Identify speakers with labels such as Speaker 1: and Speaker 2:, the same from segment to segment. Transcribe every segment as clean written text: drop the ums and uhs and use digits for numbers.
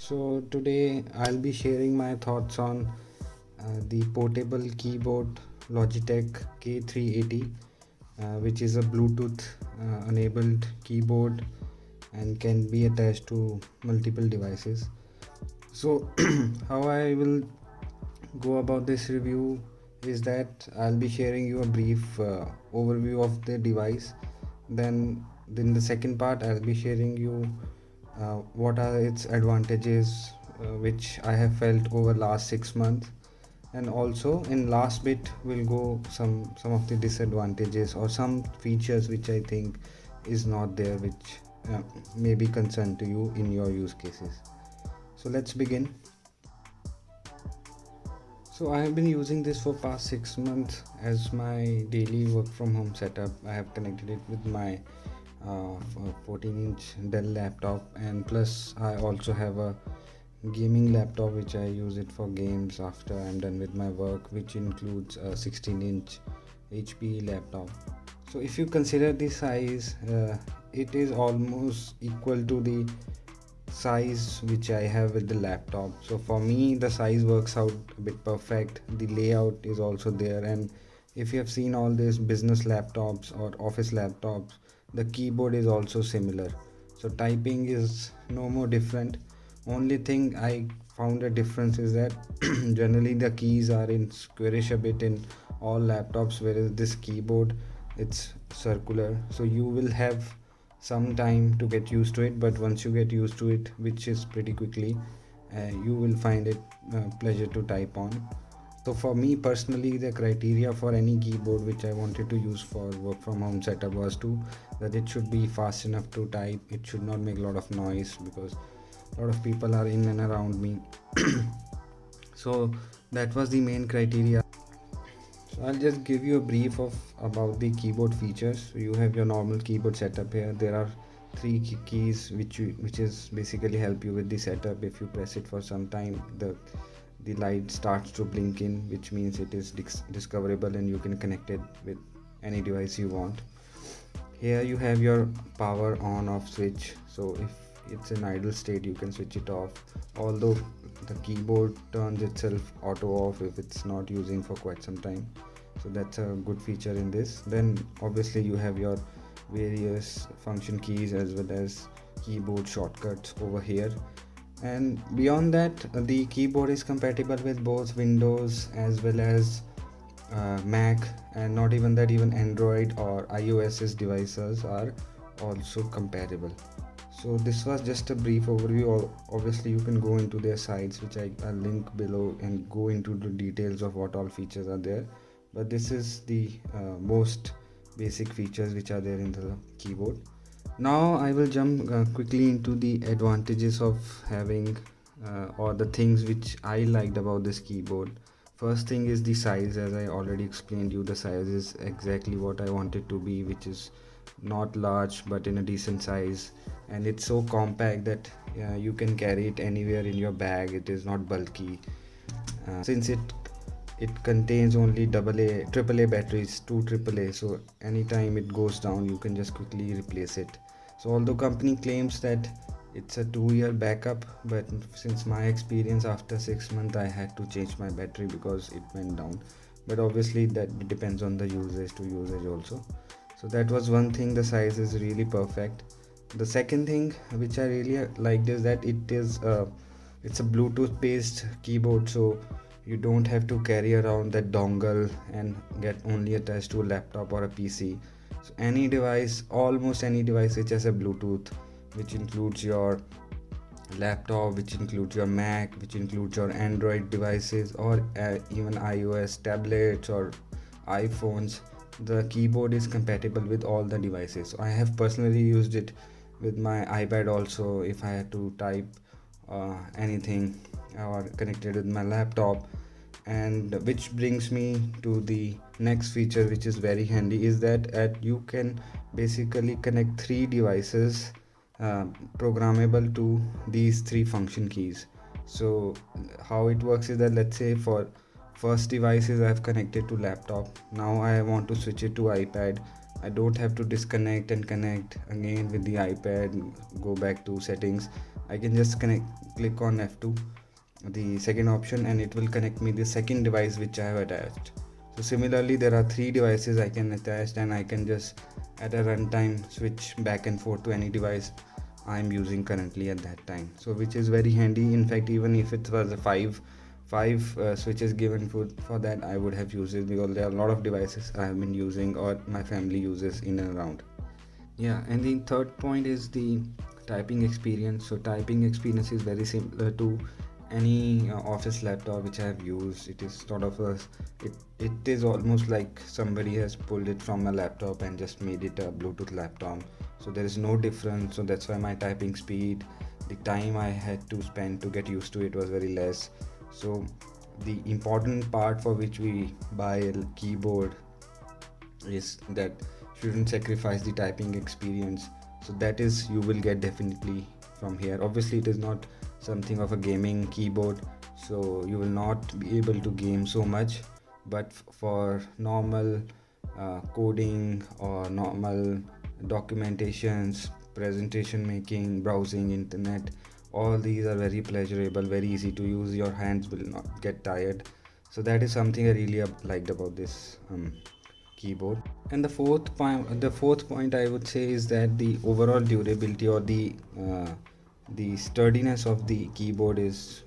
Speaker 1: So today I'll be sharing my thoughts on the portable keyboard Logitech K380, which is a Bluetooth enabled keyboard and can be attached to multiple devices. So how I will go about this review is that I'll be sharing you a brief overview of the device. Then in the second part I'll be sharing you what are its advantages, which I have felt over last 6 months, and also in last bit we'll go some of the disadvantages or some features which I think is not there, which may be concern to you in your use cases. So let's begin. So I have been using this for past 6 months as my daily work from home setup. I have connected it with my 14-inch Dell laptop, and plus I also have a gaming laptop which I use it for games after I'm done with my work, which includes a 16-inch HP laptop. So if you consider the size, it is almost equal to the size which I have with the laptop. So for me the size works out a bit perfect. The layout is also there, and if you have seen all these business laptops or office laptops, the keyboard is also similar. So typing is no more different. Only thing I found a difference is that generally the keys are in squarish a bit in all laptops, whereas this keyboard it's circular. So you will have some time to get used to it, but once you get used to it, which is pretty quickly, you will find it pleasure to type on. So for me personally, the criteria for any keyboard which I wanted to use for work from home setup was that it should be fast enough to type. It should not make a lot of noise because a lot of people are in and around me. So that was the main criteria. So I'll just give you a brief of about the keyboard features. So you have your normal keyboard setup here. There are three keys which is basically help you with the setup. If you press it for some time, the light starts to blink in, which means it is discoverable and you can connect it with any device you want. Here you have your power on off switch. So if it's in idle state, you can switch it off, although the keyboard turns itself auto off if it's not using for quite some time. So that's a good feature in this. Then obviously you have your various function keys as well as keyboard shortcuts over here, and beyond that the keyboard is compatible with both Windows as well as Mac, and not even that, even Android or iOS devices are also compatible. So this was just a brief overview. Obviously you can go into their sites, which I'll link below, and go into the details of what all features are there, but this is the most basic features which are there in the keyboard. Now I will jump quickly into the advantages of having or the things which I liked about this keyboard. First thing is the size. As I already explained you, the size is exactly what I want it to be, which is not large but in a decent size, and it's so compact that you can carry it anywhere in your bag. It is not bulky, since it contains only AAA batteries, two AAA, so anytime it goes down you can just quickly replace it. So although company claims that it's a 2-year backup, but since my experience, after 6 months I had to change my battery because it went down. But obviously that depends on the usage to usage also. So that was one thing. The size is really perfect. The second thing which I really liked is that it's a Bluetooth based keyboard, so you don't have to carry around that dongle and get only attached to a laptop or a PC. So any device, almost any device which has a Bluetooth, which includes your laptop, which includes your Mac, which includes your Android devices, or even iOS tablets or iPhones, the keyboard is compatible with all the devices. So I have personally used it with my iPad also, if I had to type anything, or connected with my laptop. And which brings me to the next feature, which is very handy, is that you can basically connect three devices programmable to these three function keys. So how it works is that, let's say for first devices I have connected to laptop, now I want to switch it to iPad. I don't have to disconnect and connect again with the iPad, go back to settings. I can just click on F2, the second option, and it will connect me the second device which I have attached. So similarly, there are 3 devices I can attach, and I can just at a runtime switch back and forth to any device I am using currently at that time. So which is very handy. In fact, even if it was a five switches given for that, I would have used it, because there are a lot of devices I have been using or my family uses in and around. Yeah, and the third point is the typing experience. So typing experience is very similar to any office laptop which I have used. It is sort of it is almost like somebody has pulled it from a laptop and just made it a Bluetooth laptop. So there is no difference. So that's why my typing speed, the time I had to spend to get used to it was very less. So the important part for which we buy a keyboard is that shouldn't sacrifice the typing experience. So that is, you will get definitely from here. Obviously it is not something of a gaming keyboard, so you will not be able to game so much, but for normal coding or normal documentations, presentation making, browsing internet, all these are very pleasurable, very easy to use. Your hands will not get tired. So that is something I really liked about this keyboard. And the fourth point I would say is that the overall durability, or the sturdiness of the keyboard is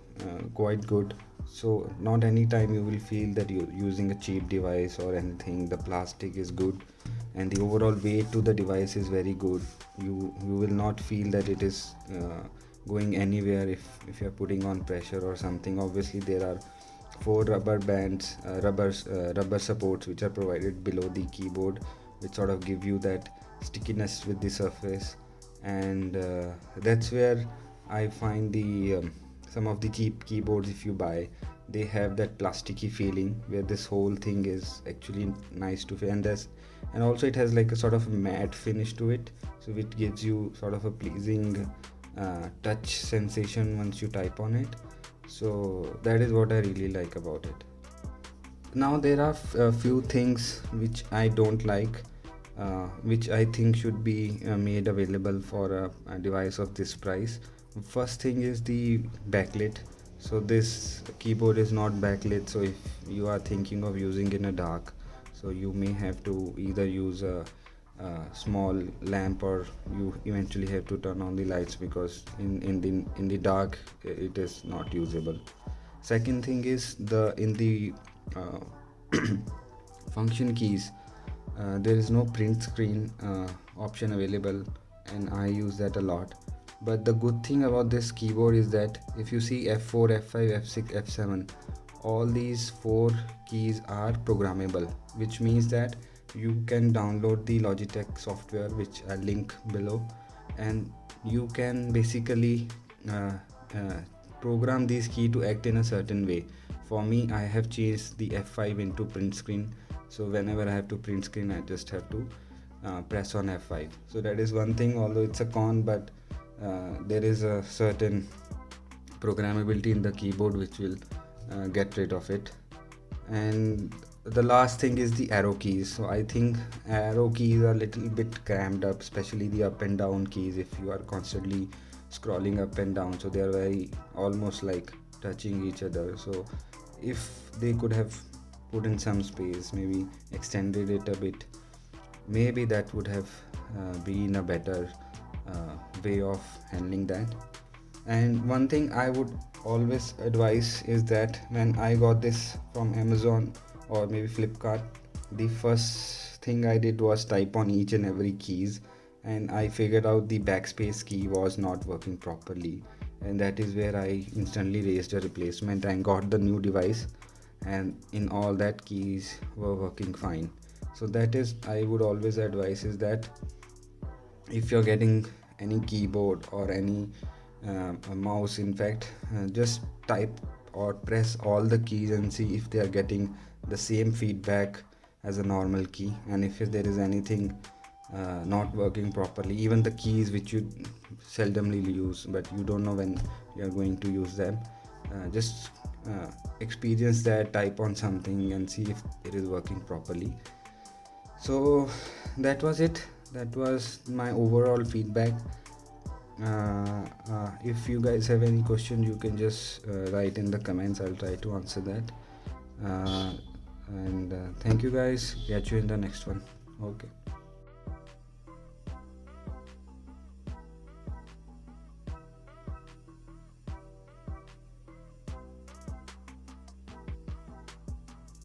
Speaker 1: quite good. So not any time you will feel that you're using a cheap device or anything. The plastic is good, and the overall weight to the device is very good. You will not feel that it is going anywhere if you're putting on pressure or something. Obviously there are 4 rubber bands, rubber supports which are provided below the keyboard, which sort of give you that stickiness with the surface. And that's where I find the some of the cheap keyboards, if you buy, they have that plasticky feeling, where this whole thing is actually nice to feel, and also it has like a sort of matte finish to it, so it gives you sort of a pleasing touch sensation once you type on it. So that is what I really like about it. Now there are a few things which I don't like, which I think should be made available for a device of this price. First thing is the backlit. So this keyboard is not backlit, so if you are thinking of using in a dark, so you may have to either use a small lamp, or you eventually have to turn on the lights, because in the dark it is not usable. Second thing is in the function keys, there is no print screen option available, and I use that a lot. But the good thing about this keyboard is that if you see F4, F5, F6, F7, all these 4 keys are programmable, which means that you can download the Logitech software, which I'll link below, and you can basically program these keys to act in a certain way. For me, I have changed the F5 into print screen, so whenever I have to print screen, I just have to press on F5. So that is one thing, although it's a con, but there is a certain programmability in the keyboard which will get rid of it. And the last thing is the arrow keys. So I think arrow keys are a little bit crammed up, especially the up and down keys, if you are constantly scrolling up and down. So they are very almost like touching each other. So if they could have put in some space, maybe extended it a bit, maybe that would have been a better way of handling that. And one thing I would always advise is that when I got this from Amazon or maybe Flipkart, the first thing I did was type on each and every keys, and I figured out the backspace key was not working properly, and that is where I instantly raised a replacement and got the new device, and in all that keys were working fine. So that is, I would always advise, is that if you're getting any keyboard or any a mouse, in fact, just type or press all the keys and see if they are getting the same feedback as a normal key, and if there is anything not working properly, even the keys which you seldomly use but you don't know when you are going to use them, just experience that, type on something and see if it is working properly. So that was it. That was my overall feedback. If you guys have any question, you can just write in the comments. I'll try to answer that. And thank you guys. Catch you in the next one. Okay.